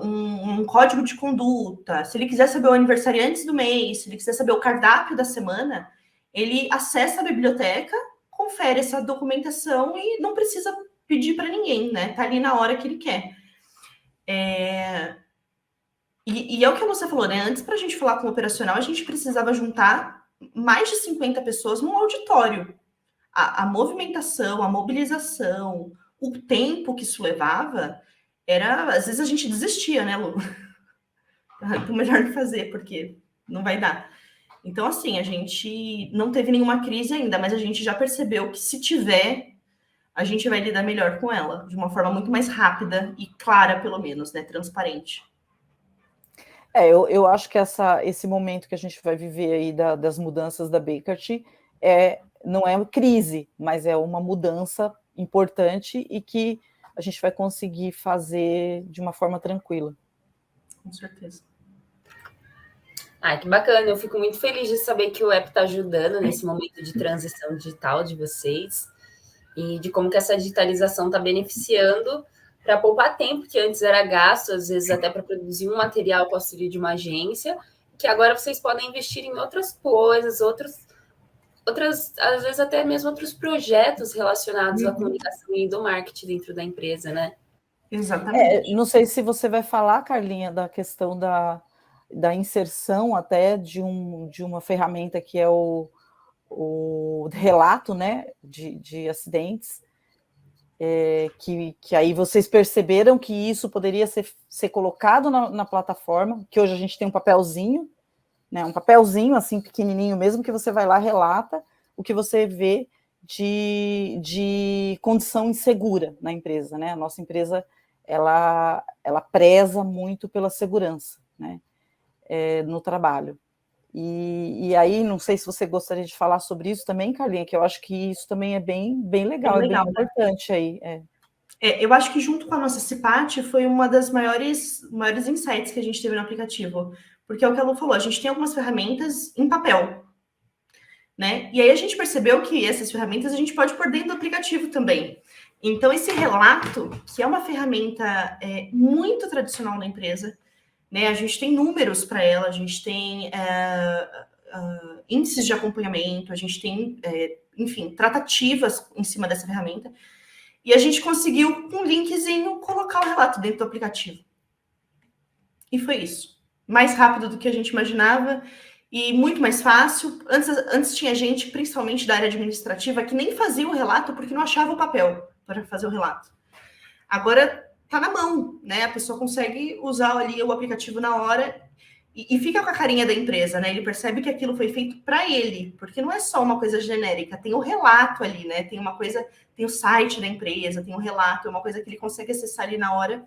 um código de conduta, se ele quiser saber o aniversariante do mês, se ele quiser saber o cardápio da semana, ele acessa a biblioteca, confere essa documentação e não precisa pedir para ninguém, né? Tá ali na hora que ele quer. E é o que você falou, né? Antes, para a gente falar com o operacional, a gente precisava juntar mais de 50 pessoas num auditório. A movimentação, a mobilização, o tempo que isso levava, às vezes a gente desistia, né, Lu? O melhor não fazer, porque não vai dar. Então, assim, a gente não teve nenhuma crise ainda, mas a gente já percebeu que se tiver, a gente vai lidar melhor com ela, de uma forma muito mais rápida e clara, pelo menos, né? Transparente. Eu acho que esse momento que a gente vai viver aí das mudanças da Bekaert não é uma crise, mas é uma mudança importante e que a gente vai conseguir fazer de uma forma tranquila. Com certeza. Que bacana, eu fico muito feliz de saber que o app está ajudando nesse momento de transição digital de vocês e de como que essa digitalização está beneficiando para poupar tempo, que antes era gasto, às vezes até para produzir um material com auxílio de uma agência, que agora vocês podem investir em outras coisas, outras, às vezes até mesmo outros projetos relacionados à comunicação e do marketing dentro da empresa, né? Exatamente. Não sei se você vai falar, Carlinha, da questão da inserção até de uma ferramenta que é o relato, né, de acidentes, que aí vocês perceberam que isso poderia ser colocado na plataforma, que hoje a gente tem um papelzinho, né, um papelzinho assim pequenininho mesmo, que você vai lá, relata o que você vê de condição insegura na empresa, né? A nossa empresa, ela preza muito pela segurança, né, no trabalho. E aí, não sei se você gostaria de falar sobre isso também, Carlinha, que eu acho que isso também é bem legal, bem legal, é bem importante, né? Aí. Eu acho que junto com a nossa CIPAT foi uma das maiores insights que a gente teve no aplicativo. Porque é o que a Lu falou, a gente tem algumas ferramentas em papel, né? E aí a gente percebeu que essas ferramentas a gente pode pôr dentro do aplicativo também. Então, esse relato, que é uma ferramenta muito tradicional na empresa, né? A gente tem números para ela, a gente tem índices de acompanhamento, a gente tem, enfim, tratativas em cima dessa ferramenta. E a gente conseguiu, com um linkzinho, colocar o relato dentro do aplicativo. E foi isso. Mais rápido do que a gente imaginava e muito mais fácil. Antes tinha gente, principalmente da área administrativa, que nem fazia o relato porque não achava o papel para fazer o relato. Agora tá na mão, né? A pessoa consegue usar ali o aplicativo na hora e fica com a carinha da empresa, né? Ele percebe que aquilo foi feito para ele, porque não é só uma coisa genérica, tem o relato ali, né? Tem uma coisa, tem o site da empresa, tem o relato, é uma coisa que ele consegue acessar ali na hora.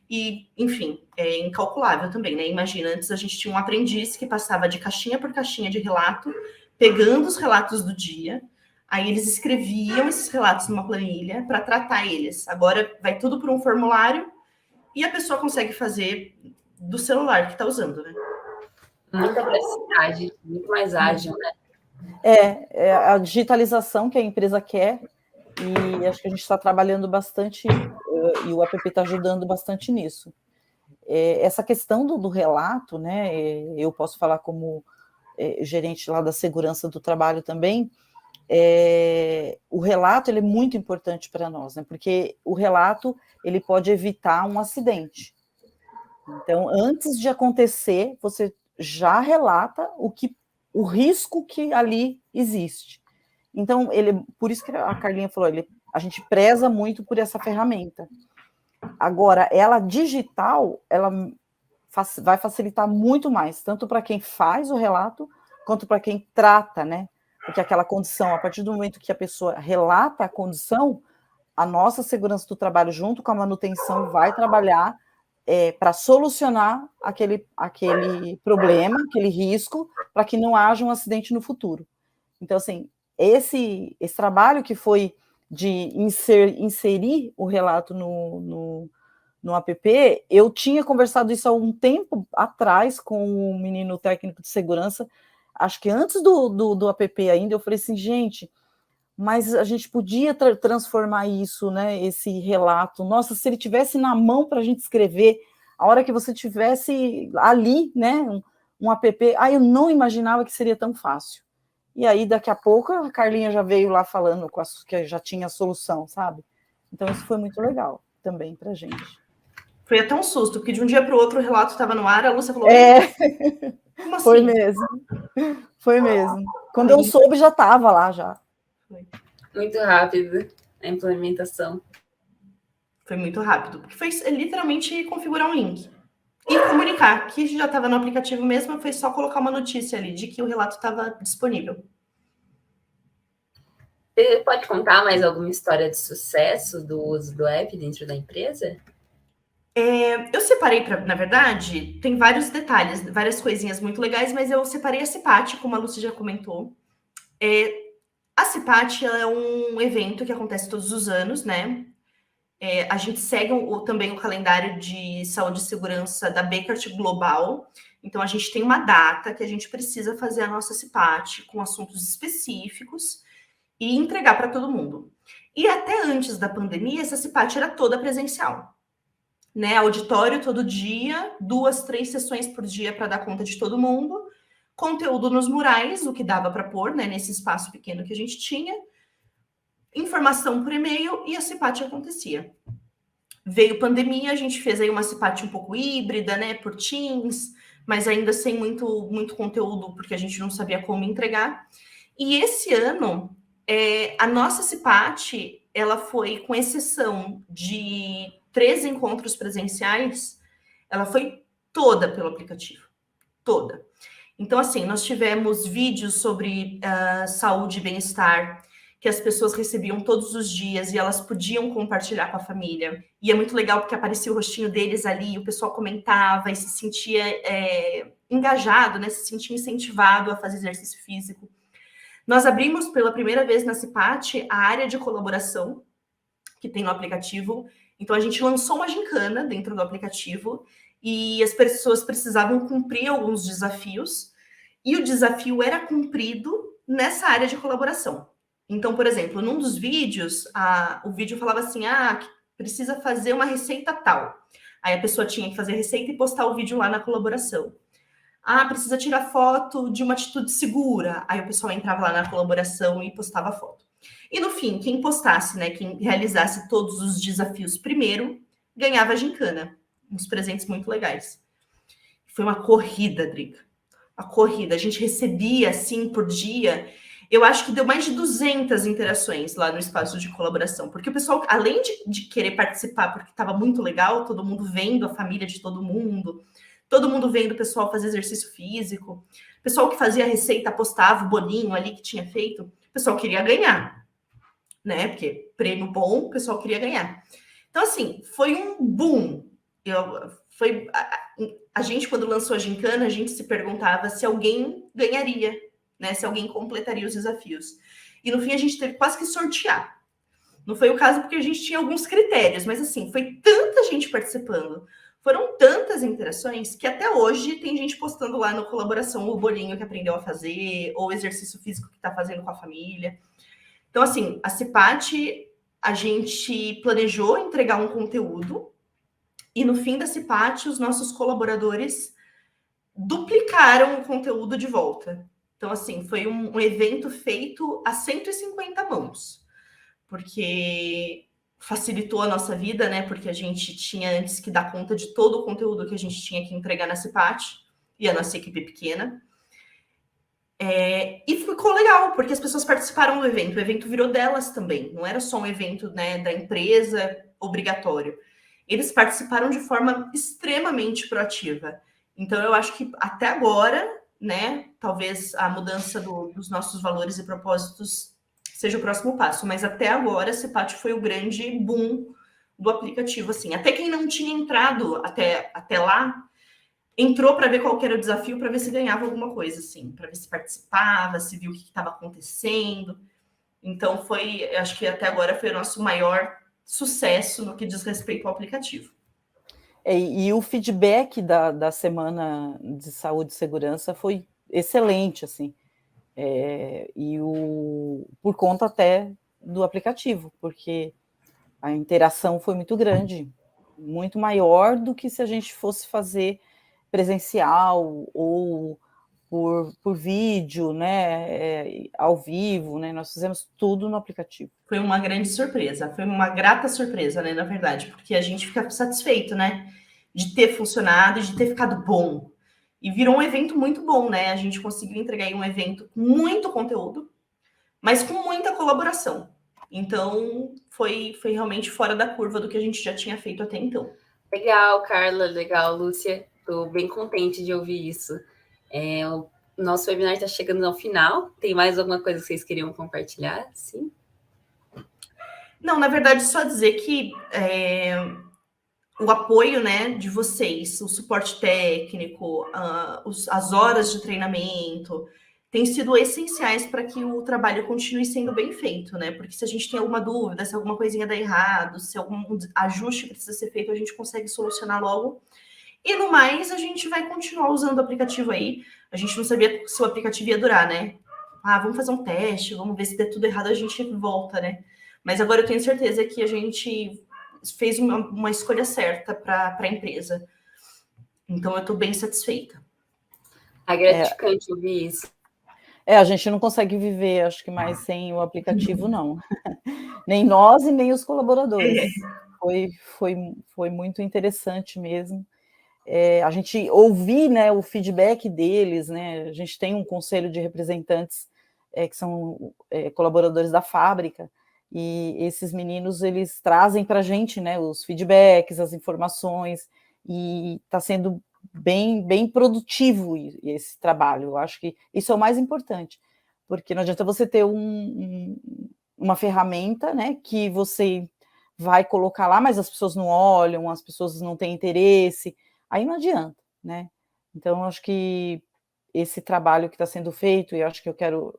E, enfim, é incalculável também, né? Imagina, antes a gente tinha um aprendiz que passava de caixinha por caixinha de relato, pegando os relatos do dia, aí eles escreviam esses relatos numa planilha para tratar eles. Agora vai tudo por um formulário e a pessoa consegue fazer do celular que está usando, né? Muita praticidade, muito mais ágil, né? É a digitalização que a empresa quer, e acho que a gente está trabalhando bastante, e o app está ajudando bastante nisso. Essa questão do relato, né? Eu posso falar como gerente lá da segurança do trabalho também. O relato ele é muito importante para nós, né? Porque o relato ele pode evitar um acidente. Então, antes de acontecer, você já relata o risco que ali existe. Então, por isso que a Carlinha falou, a gente preza muito por essa ferramenta. Agora, ela digital, ela vai facilitar muito mais, tanto para quem faz o relato, quanto para quem trata, né? Porque aquela condição, a partir do momento que a pessoa relata a condição, a nossa segurança do trabalho, junto com a manutenção, vai trabalhar para solucionar aquele problema, aquele risco, para que não haja um acidente no futuro. Então, assim, esse trabalho que foi de inserir o relato no app, eu tinha conversado isso há um tempo atrás com o menino técnico de segurança, acho que antes do app ainda, eu falei assim, gente, mas a gente podia transformar isso, né, esse relato, nossa, se ele tivesse na mão para a gente escrever, a hora que você tivesse ali, né, um app, eu não imaginava que seria tão fácil. E aí, daqui a pouco, a Carlinha já veio lá falando que já tinha a solução, sabe? Então, isso foi muito legal também para a gente. Foi até um susto, porque de um dia para o outro o relato estava no ar, a Lúcia falou... Como assim? Foi mesmo. Foi mesmo. Quando eu soube, já estava lá, já. Foi. Muito rápido a implementação. Foi muito rápido, porque foi literalmente configurar um link. E comunicar, que já estava no aplicativo mesmo, foi só colocar uma notícia ali de que o relato estava disponível. Você pode contar mais alguma história de sucesso do uso do app dentro da empresa? Eu separei, na verdade, tem vários detalhes, várias coisinhas muito legais, mas eu separei a CIPAT, como a Lúcia já comentou. A CIPAT é um evento que acontece todos os anos, né? A gente segue também o calendário de saúde e segurança da Beckert Global. Então, a gente tem uma data que a gente precisa fazer a nossa CIPAT com assuntos específicos e entregar para todo mundo. E até antes da pandemia, essa CIPAT era toda presencial. Né? Auditório todo dia, 2, 3 sessões por dia para dar conta de todo mundo. Conteúdo nos murais, o que dava para pôr, né, nesse espaço pequeno que a gente tinha. Informação por e-mail e a CIPAT acontecia. Veio pandemia, a gente fez aí uma CIPAT um pouco híbrida, né, por Teams, mas ainda sem muito conteúdo, porque a gente não sabia como entregar. E esse ano, a nossa CIPAT, ela foi, com exceção de 3 encontros presenciais, ela foi toda pelo aplicativo. Toda. Então, assim, nós tivemos vídeos sobre saúde e bem-estar, que as pessoas recebiam todos os dias e elas podiam compartilhar com a família. E é muito legal porque aparecia o rostinho deles ali, o pessoal comentava e se sentia engajado, né? Se sentia incentivado a fazer exercício físico. Nós abrimos pela primeira vez na CIPAT a área de colaboração, que tem no aplicativo. Então, a gente lançou uma gincana dentro do aplicativo e as pessoas precisavam cumprir alguns desafios, e o desafio era cumprido nessa área de colaboração. Então, por exemplo, num dos vídeos, o vídeo falava assim, precisa fazer uma receita tal. Aí a pessoa tinha que fazer a receita e postar o vídeo lá na colaboração. Precisa tirar foto de uma atitude segura. Aí o pessoal entrava lá na colaboração e postava a foto. E no fim, quem postasse, né, quem realizasse todos os desafios primeiro, ganhava a gincana. Uns presentes muito legais. Foi uma corrida, Drica. A corrida. A gente recebia, assim, por dia. Eu acho que deu mais de 200 interações lá no espaço de colaboração. Porque o pessoal, além de querer participar, porque estava muito legal, todo mundo vendo a família de todo mundo vendo o pessoal fazer exercício físico, o pessoal que fazia a receita postava o bolinho ali que tinha feito, o pessoal queria ganhar, né? Porque prêmio bom, o pessoal queria ganhar. Então, assim, foi um boom. A gente, quando lançou a gincana, a gente se perguntava se alguém ganharia, né? Se alguém completaria os desafios. E no fim a gente teve quase que sortear. Não foi o caso porque a gente tinha alguns critérios, mas assim, foi tanta gente participando, foram tantas interações que até hoje tem gente postando lá na colaboração o bolinho que aprendeu a fazer, ou o exercício físico que está fazendo com a família. Então, assim, a CIPAT, a gente planejou entregar um conteúdo, e no fim da CIPAT, os nossos colaboradores duplicaram o conteúdo de volta. Então, assim, foi um evento feito a 150 mãos, porque facilitou a nossa vida, né? Porque a gente tinha antes que dar conta de todo o conteúdo que a gente tinha que entregar na CIPAT, e a nossa equipe pequena. E ficou legal, porque as pessoas participaram do evento. O evento virou delas também. Não era só um evento, né, da empresa obrigatório. Eles participaram de forma extremamente proativa. Então, eu acho que até agora, né, talvez a mudança dos nossos valores e propósitos seja o próximo passo, mas até agora a CIPAT foi o grande boom do aplicativo, assim. Até quem não tinha entrado até lá, entrou para ver qual era o desafio, para ver se ganhava alguma coisa, assim, para ver se participava, se viu o que estava acontecendo. Então, acho que até agora foi o nosso maior sucesso no que diz respeito ao aplicativo. E o feedback da Semana de Saúde e Segurança foi excelente, assim. Por conta até do aplicativo, porque a interação foi muito grande, muito maior do que se a gente fosse fazer presencial ou por vídeo, né, ao vivo, né? Nós fizemos tudo no aplicativo. Foi uma grande surpresa, foi uma grata surpresa, né, na verdade, porque a gente fica satisfeito, né, de ter funcionado, de ter ficado bom. E virou um evento muito bom, né? A gente conseguiu entregar aí um evento com muito conteúdo, mas com muita colaboração. Então, foi realmente fora da curva do que a gente já tinha feito até então. Legal, Carla, legal, Lúcia. Estou bem contente de ouvir isso. O nosso webinar está chegando ao final. Tem mais alguma coisa que vocês queriam compartilhar? Sim? Não, na verdade, só dizer que o apoio, né, de vocês, o suporte técnico, as horas de treinamento, têm sido essenciais para que o trabalho continue sendo bem feito, né? Porque se a gente tem alguma dúvida, se alguma coisinha dá errado, se algum ajuste precisa ser feito, a gente consegue solucionar logo. E no mais, a gente vai continuar usando o aplicativo aí. A gente não sabia se o aplicativo ia durar, né? Vamos fazer um teste, vamos ver se der tudo errado, a gente volta, né? Mas agora eu tenho certeza que a gente fez uma escolha certa para a empresa. Então, eu estou bem satisfeita. É gratificante ouvir isso. A gente não consegue viver, acho que mais sem o aplicativo, não. Nem nós e nem os colaboradores. Foi muito interessante mesmo. A gente ouvir, né, o feedback deles, né? A gente tem um conselho de representantes que são colaboradores da fábrica, e esses meninos, eles trazem para a gente, né, os feedbacks, as informações, e está sendo bem produtivo esse trabalho. Eu acho que isso é o mais importante, porque não adianta você ter uma ferramenta, né, que você vai colocar lá, mas as pessoas não olham, as pessoas não têm interesse, aí não adianta, né? Então, eu acho que esse trabalho que está sendo feito, e acho que eu quero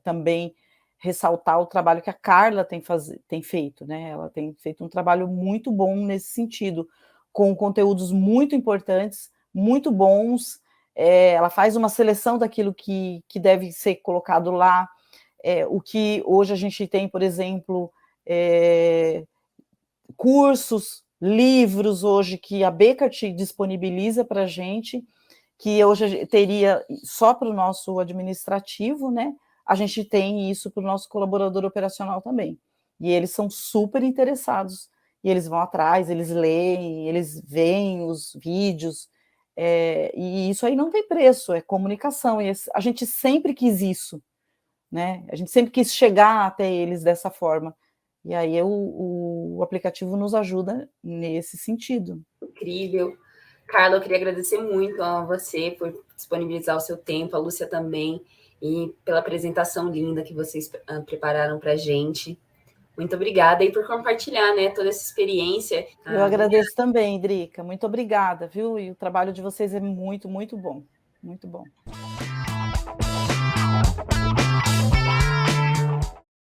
também ressaltar o trabalho que a Carla tem feito, né? Ela tem feito um trabalho muito bom nesse sentido, com conteúdos muito importantes, muito bons. Ela faz uma seleção daquilo que deve ser colocado lá. O que hoje a gente tem, por exemplo, cursos, livros hoje que a Beckert disponibiliza para a gente, que hoje teria só para o nosso administrativo, né? A gente tem isso para o nosso colaborador operacional também. E eles são super interessados, e eles vão atrás, eles leem, eles veem os vídeos, e isso aí não tem preço, é comunicação, e a gente sempre quis isso, né? A gente sempre quis chegar até eles dessa forma. E aí o aplicativo nos ajuda nesse sentido. Incrível. Carla, eu queria agradecer muito a você por disponibilizar o seu tempo, a Lúcia também, e pela apresentação linda que vocês prepararam para a gente. Muito obrigada e por compartilhar, né, toda essa experiência. Eu agradeço também, Drica. Muito obrigada, viu? E o trabalho de vocês é muito, muito bom. Muito bom.